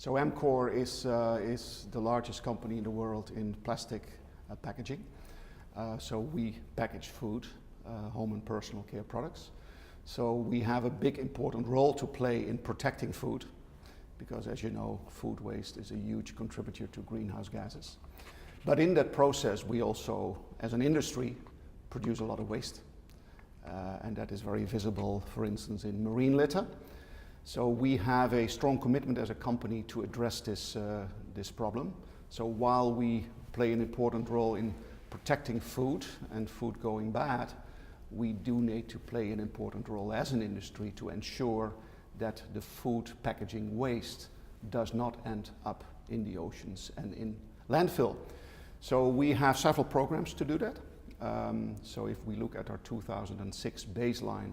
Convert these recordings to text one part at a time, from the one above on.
So Amcor is the largest company in the world in plastic packaging. So we package food, home and personal care products. So we have a big important role to play in protecting food, because as you know, food waste is a huge contributor to greenhouse gases. But in that process, we also, as an industry, produce a lot of waste. And that is very visible, for instance, in marine litter. So we have a strong commitment as a company to address this problem. So while we play an important role in protecting food and food going bad, we do need to play an important role as an industry to ensure that the food packaging waste does not end up in the oceans and in landfill. So we have several programs to do that. So if we look at our 2006 baseline,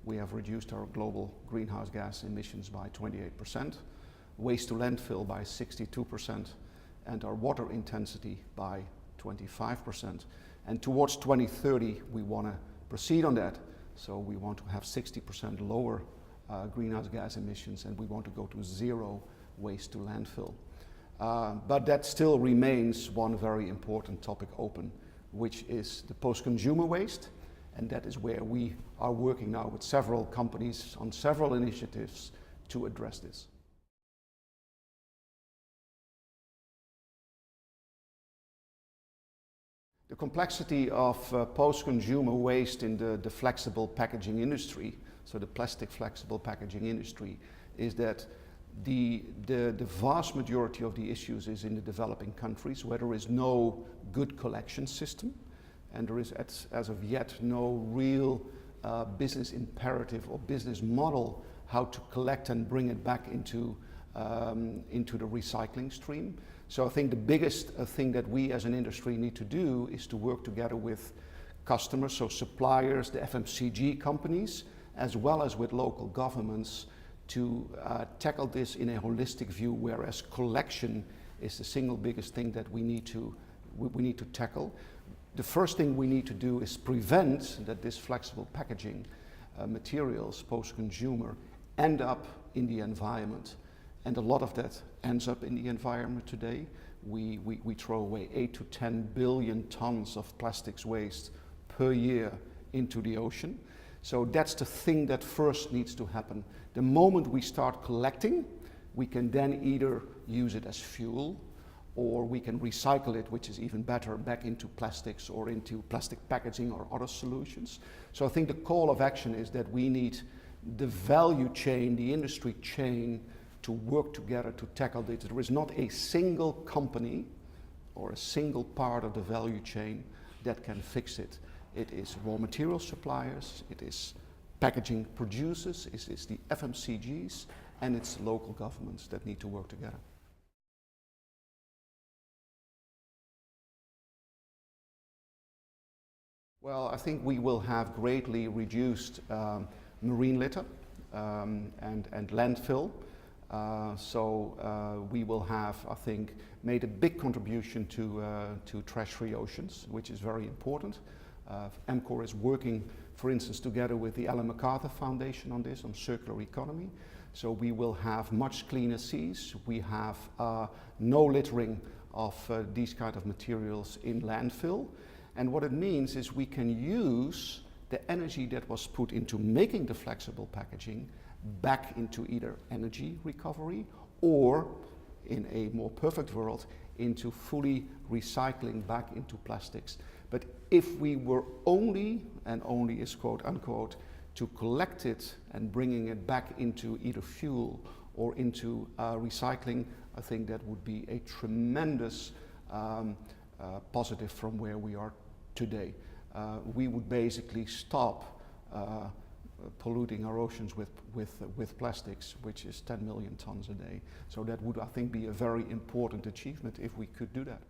we have reduced our global greenhouse gas emissions by 28%, waste to landfill by 62%, and our water intensity by 25%. And towards 2030, we want to proceed on that. So we want to have 60% lower greenhouse gas emissions, and we want to go to zero waste to landfill. But that still remains one very important topic open, which is the post-consumer waste. And that is where we are working now with several companies on several initiatives to address this. The complexity of post-consumer waste in the flexible packaging industry, so the plastic flexible packaging industry, is that the vast majority of the issues is in the developing countries, where there is no good collection system. And there is, as of yet, no real business imperative or business model how to collect and bring it back into the recycling stream. So I think the biggest thing that we as an industry need to do is to work together with customers, so suppliers, the FMCG companies, as well as with local governments to tackle this in a holistic view, whereas collection is the single biggest thing that we need to tackle. The first thing we need to do is prevent that this flexible packaging materials, post-consumer, end up in the environment. And a lot of that ends up in the environment today. We throw away 8 to 10 billion tons of plastics waste per year into the ocean. So that's the thing that first needs to happen. The moment we start collecting, we can then either use it as fuel, or we can recycle it, which is even better, back into plastics or into plastic packaging or other solutions. So I think the call of action is that we need the value chain, the industry chain, to work together to tackle this. There is not a single company or a single part of the value chain that can fix it. It is raw material suppliers, it is packaging producers, it is the FMCGs, and it's local governments that need to work together. Well, I think we will have greatly reduced marine litter and landfill. So we will have, I think, made a big contribution to trash-free oceans, which is very important. Amcor is working, for instance, together with the Ellen MacArthur Foundation on this, on circular economy. So we will have much cleaner seas. We have no littering of these kind of materials in landfill. And what it means is we can use the energy that was put into making the flexible packaging back into either energy recovery or, in a more perfect world, into fully recycling back into plastics. But if we were only, and only is quote unquote, to collect it and bringing it back into either fuel or into recycling, I think that would be a tremendous positive from where we are today. We would basically stop polluting our oceans with plastics, which is 10 million tons a day. So that would, I think, be a very important achievement if we could do that.